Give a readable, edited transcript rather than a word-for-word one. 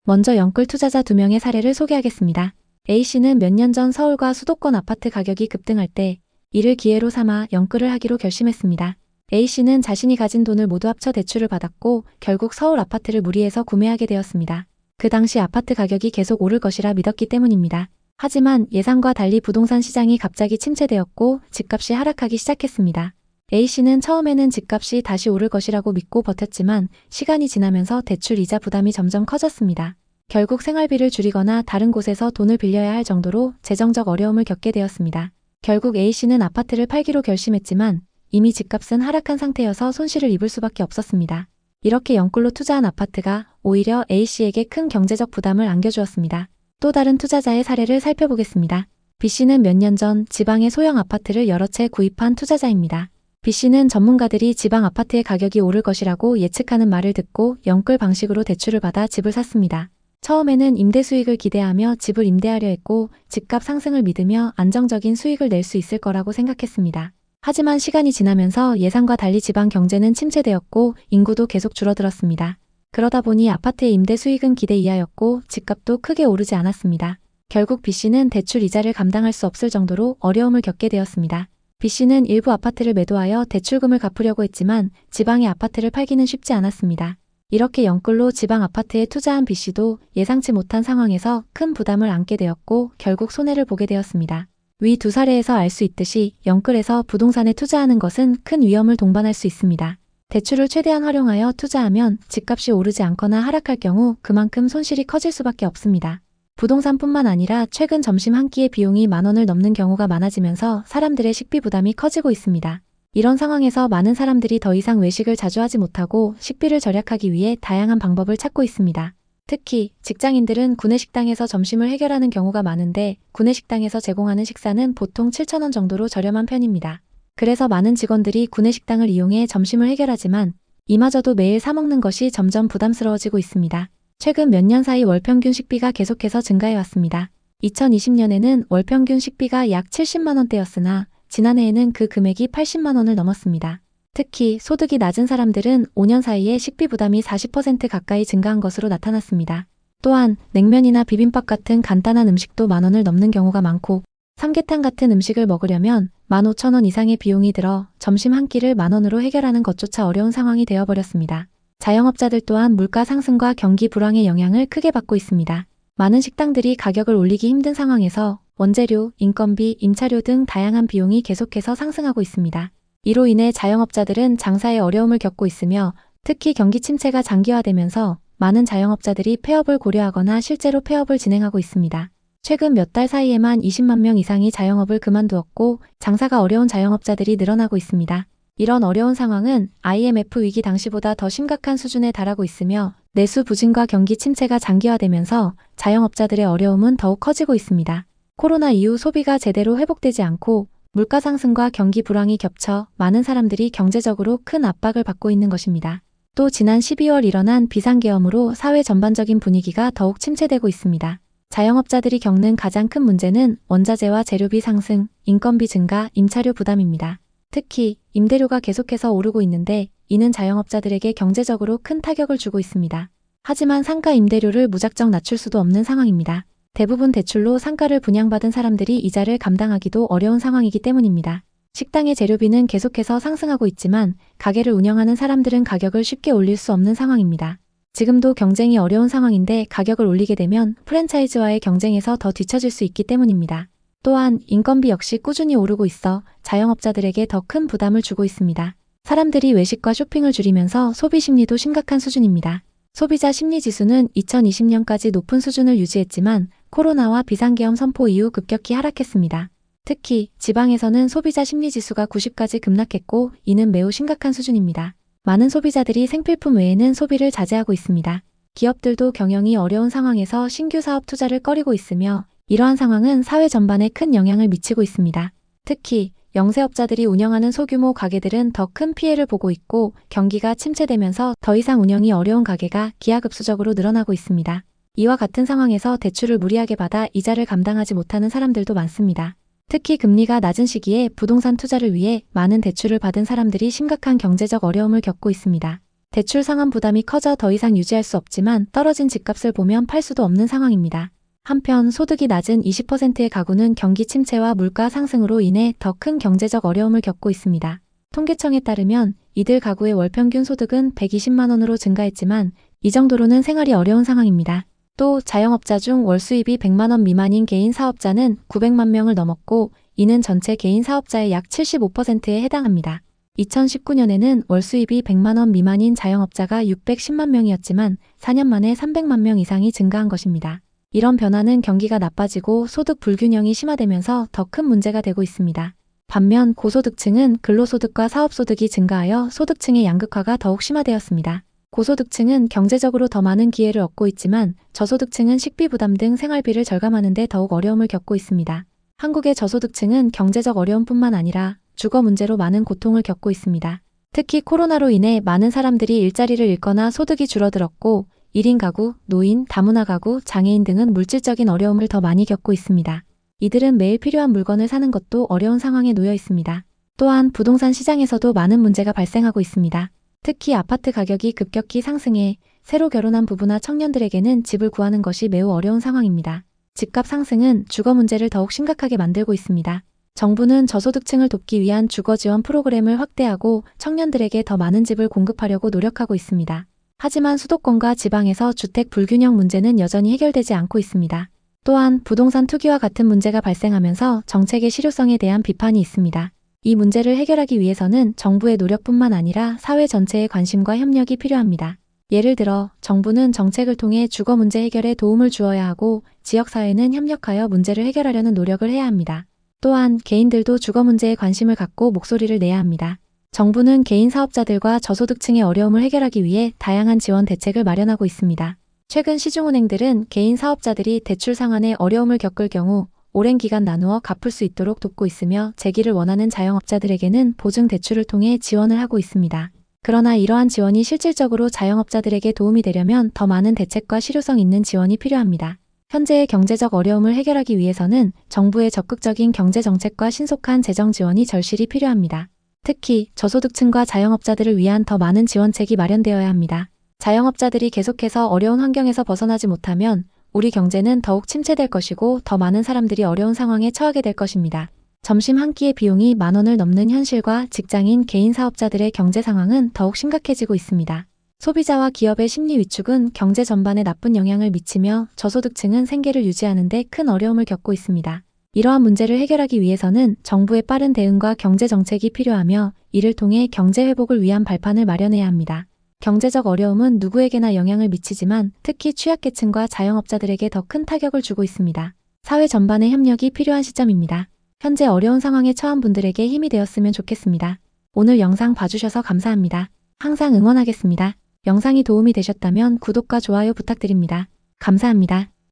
먼저 영끌 투자자 2명의 사례를 소개하겠습니다. A씨는 몇 년 전 서울과 수도권 아파트 가격이 급등할 때 이를 기회로 삼아 영끌을 하기로 결심했습니다. A씨는 자신이 가진 돈을 모두 합쳐 대출을 받았고 결국 서울 아파트를 무리해서 구매하게 되었습니다. 그 당시 아파트 가격이 계속 오를 것이라 믿었기 때문입니다. 하지만 예상과 달리 부동산 시장이 갑자기 침체되었고 집값이 하락하기 시작했습니다. A씨는 처음에는 집값이 다시 오를 것이라고 믿고 버텼지만 시간이 지나면서 대출 이자 부담이 점점 커졌습니다. 결국 생활비를 줄이거나 다른 곳에서 돈을 빌려야 할 정도로 재정적 어려움을 겪게 되었습니다. 결국 A씨는 아파트를 팔기로 결심했지만 이미 집값은 하락한 상태여서 손실을 입을 수밖에 없었습니다. 이렇게 영끌로 투자한 아파트가 오히려 A씨에게 큰 경제적 부담을 안겨주었습니다. 또 다른 투자자의 사례를 살펴보겠습니다. B씨는 몇 년 전 지방의 소형 아파트를 여러 채 구입한 투자자입니다. B씨는 전문가들이 지방 아파트의 가격이 오를 것이라고 예측하는 말을 듣고 영끌 방식으로 대출을 받아 집을 샀습니다. 처음에는 임대 수익을 기대하며 집을 임대하려 했고 집값 상승을 믿으며 안정적인 수익을 낼 수 있을 거라고 생각했습니다. 하지만 시간이 지나면서 예상과 달리 지방 경제는 침체되었고 인구도 계속 줄어들었습니다. 그러다 보니 아파트의 임대 수익은 기대 이하였고 집값도 크게 오르지 않았습니다. 결국 B씨는 대출 이자를 감당할 수 없을 정도로 어려움을 겪게 되었습니다. B씨는 일부 아파트를 매도하여 대출금을 갚으려고 했지만 지방의 아파트를 팔기는 쉽지 않았습니다. 이렇게 영끌로 지방 아파트에 투자한 B씨도 예상치 못한 상황에서 큰 부담을 안게 되었고 결국 손해를 보게 되었습니다. 위 두 사례에서 알 수 있듯이 영끌에서 부동산에 투자하는 것은 큰 위험을 동반할 수 있습니다. 대출을 최대한 활용하여 투자하면 집값이 오르지 않거나 하락할 경우 그만큼 손실이 커질 수밖에 없습니다. 부동산뿐만 아니라 최근 점심 한 끼의 비용이 10,000원을 넘는 경우가 많아지면서 사람들의 식비 부담이 커지고 있습니다. 이런 상황에서 많은 사람들이 더 이상 외식을 자주 하지 못하고 식비를 절약하기 위해 다양한 방법을 찾고 있습니다. 특히 직장인들은 구내식당에서 점심을 해결하는 경우가 많은데 구내식당에서 제공하는 식사는 보통 7,000원 정도로 저렴한 편입니다. 그래서 많은 직원들이 구내식당을 이용해 점심을 해결하지만 이마저도 매일 사 먹는 것이 점점 부담스러워지고 있습니다. 최근 몇 년 사이 월평균 식비가 계속해서 증가해 왔습니다. 2020년에는 월평균 식비가 약 70만 원대였으나 지난해에는 그 금액이 80만 원을 넘었습니다. 특히 소득이 낮은 사람들은 5년 사이에 식비 부담이 40% 가까이 증가한 것으로 나타났습니다. 또한 냉면이나 비빔밥 같은 간단한 음식도 10,000원을 넘는 경우가 많고 삼계탕 같은 음식을 먹으려면 15,000원 이상의 비용이 들어 점심 한 끼를 10,000원으로 해결하는 것조차 어려운 상황이 되어버렸습니다. 자영업자들 또한 물가 상승과 경기 불황의 영향을 크게 받고 있습니다. 많은 식당들이 가격을 올리기 힘든 상황에서 원재료, 인건비, 임차료 등 다양한 비용이 계속해서 상승하고 있습니다. 이로 인해 자영업자들은 장사에 어려움을 겪고 있으며 특히 경기 침체가 장기화되면서 많은 자영업자들이 폐업을 고려하거나 실제로 폐업을 진행하고 있습니다. 최근 몇 달 사이에만 20만 명 이상이 자영업을 그만두었고 장사가 어려운 자영업자들이 늘어나고 있습니다. 이런 어려운 상황은 IMF 위기 당시보다 더 심각한 수준에 달하고 있으며 내수 부진과 경기 침체가 장기화되면서 자영업자들의 어려움은 더욱 커지고 있습니다. 코로나 이후 소비가 제대로 회복되지 않고 물가 상승과 경기 불황이 겹쳐 많은 사람들이 경제적으로 큰 압박을 받고 있는 것입니다. 또 지난 12월 일어난 비상계엄으로 사회 전반적인 분위기가 더욱 침체되고 있습니다. 자영업자들이 겪는 가장 큰 문제는 원자재와 재료비 상승, 인건비 증가, 임차료 부담입니다. 특히 임대료가 계속해서 오르고 있는데 이는 자영업자들에게 경제적으로 큰 타격을 주고 있습니다. 하지만 상가 임대료를 무작정 낮출 수도 없는 상황입니다. 대부분 대출로 상가를 분양받은 사람들이 이자를 감당하기도 어려운 상황이기 때문입니다. 식당의 재료비는 계속해서 상승하고 있지만 가게를 운영하는 사람들은 가격을 쉽게 올릴 수 없는 상황입니다. 지금도 경쟁이 어려운 상황인데 가격을 올리게 되면 프랜차이즈와의 경쟁에서 더 뒤처질 수 있기 때문입니다. 또한 인건비 역시 꾸준히 오르고 있어 자영업자들에게 더 큰 부담을 주고 있습니다. 사람들이 외식과 쇼핑을 줄이면서 소비 심리도 심각한 수준입니다. 소비자 심리지수는 2020년까지 높은 수준을 유지했지만 코로나와 비상계엄 선포 이후 급격히 하락했습니다. 특히 지방에서는 소비자 심리지수가 90까지 급락했고 이는 매우 심각한 수준입니다. 많은 소비자들이 생필품 외에는 소비를 자제하고 있습니다. 기업들도 경영이 어려운 상황에서 신규 사업 투자를 꺼리고 있으며 이러한 상황은 사회 전반에 큰 영향을 미치고 있습니다. 특히 영세업자들이 운영하는 소규모 가게들은 더 큰 피해를 보고 있고 경기가 침체되면서 더 이상 운영이 어려운 가게가 기하급수적으로 늘어나고 있습니다. 이와 같은 상황에서 대출을 무리하게 받아 이자를 감당하지 못하는 사람들도 많습니다. 특히 금리가 낮은 시기에 부동산 투자를 위해 많은 대출을 받은 사람들이 심각한 경제적 어려움을 겪고 있습니다. 대출 상환 부담이 커져 더 이상 유지할 수 없지만 떨어진 집값을 보면 팔 수도 없는 상황입니다. 한편 소득이 낮은 20%의 가구는 경기 침체와 물가 상승으로 인해 더 큰 경제적 어려움을 겪고 있습니다. 통계청에 따르면 이들 가구의 월 평균 소득은 120만 원으로 증가했지만 이 정도로는 생활이 어려운 상황입니다. 또 자영업자 중 월 수입이 100만 원 미만인 개인 사업자는 900만 명을 넘었고 이는 전체 개인 사업자의 약 75%에 해당합니다. 2019년에는 월 수입이 100만 원 미만인 자영업자가 610만 명이었지만 4년 만에 300만 명 이상이 증가한 것입니다. 이런 변화는 경기가 나빠지고 소득 불균형이 심화되면서 더 큰 문제가 되고 있습니다. 반면 고소득층은 근로소득과 사업소득이 증가하여 소득층의 양극화가 더욱 심화되었습니다. 고소득층은 경제적으로 더 많은 기회를 얻고 있지만 저소득층은 식비 부담 등 생활비를 절감하는 데 더욱 어려움을 겪고 있습니다. 한국의 저소득층은 경제적 어려움뿐만 아니라 주거 문제로 많은 고통을 겪고 있습니다. 특히 코로나로 인해 많은 사람들이 일자리를 잃거나 소득이 줄어들었고 1인 가구, 노인, 다문화 가구, 장애인 등은 물질적인 어려움을 더 많이 겪고 있습니다. 이들은 매일 필요한 물건을 사는 것도 어려운 상황에 놓여 있습니다. 또한 부동산 시장에서도 많은 문제가 발생하고 있습니다. 특히 아파트 가격이 급격히 상승해 새로 결혼한 부부나 청년들에게는 집을 구하는 것이 매우 어려운 상황입니다. 집값 상승은 주거 문제를 더욱 심각하게 만들고 있습니다. 정부는 저소득층을 돕기 위한 주거 지원 프로그램을 확대하고 청년들에게 더 많은 집을 공급하려고 노력하고 있습니다. 하지만 수도권과 지방에서 주택 불균형 문제는 여전히 해결되지 않고 있습니다. 또한 부동산 투기와 같은 문제가 발생하면서 정책의 실효성에 대한 비판이 있습니다. 이 문제를 해결하기 위해서는 정부의 노력뿐만 아니라 사회 전체의 관심과 협력이 필요합니다. 예를 들어 정부는 정책을 통해 주거 문제 해결에 도움을 주어야 하고 지역사회는 협력하여 문제를 해결하려는 노력을 해야 합니다. 또한 개인들도 주거 문제에 관심을 갖고 목소리를 내야 합니다. 정부는 개인 사업자들과 저소득층의 어려움을 해결하기 위해 다양한 지원 대책을 마련하고 있습니다. 최근 시중은행들은 개인 사업자들이 대출 상환에 어려움을 겪을 경우 오랜 기간 나누어 갚을 수 있도록 돕고 있으며 재기를 원하는 자영업자들에게는 보증 대출을 통해 지원을 하고 있습니다. 그러나 이러한 지원이 실질적으로 자영업자들에게 도움이 되려면 더 많은 대책과 실효성 있는 지원이 필요합니다. 현재의 경제적 어려움을 해결하기 위해서는 정부의 적극적인 경제정책과 신속한 재정 지원이 절실히 필요합니다. 특히 저소득층과 자영업자들을 위한 더 많은 지원책이 마련되어야 합니다. 자영업자들이 계속해서 어려운 환경에서 벗어나지 못하면 우리 경제는 더욱 침체될 것이고 더 많은 사람들이 어려운 상황에 처하게 될 것입니다. 점심 한 끼의 비용이 10,000원을 넘는 현실과 직장인, 개인 사업자들의 경제 상황은 더욱 심각해지고 있습니다. 소비자와 기업의 심리 위축은 경제 전반에 나쁜 영향을 미치며 저소득층은 생계를 유지하는 데 큰 어려움을 겪고 있습니다. 이러한 문제를 해결하기 위해서는 정부의 빠른 대응과 경제 정책이 필요하며 이를 통해 경제 회복을 위한 발판을 마련해야 합니다. 경제적 어려움은 누구에게나 영향을 미치지만 특히 취약계층과 자영업자들에게 더 큰 타격을 주고 있습니다. 사회 전반의 협력이 필요한 시점입니다. 현재 어려운 상황에 처한 분들에게 힘이 되었으면 좋겠습니다. 오늘 영상 봐주셔서 감사합니다. 항상 응원하겠습니다. 영상이 도움이 되셨다면 구독과 좋아요 부탁드립니다. 감사합니다.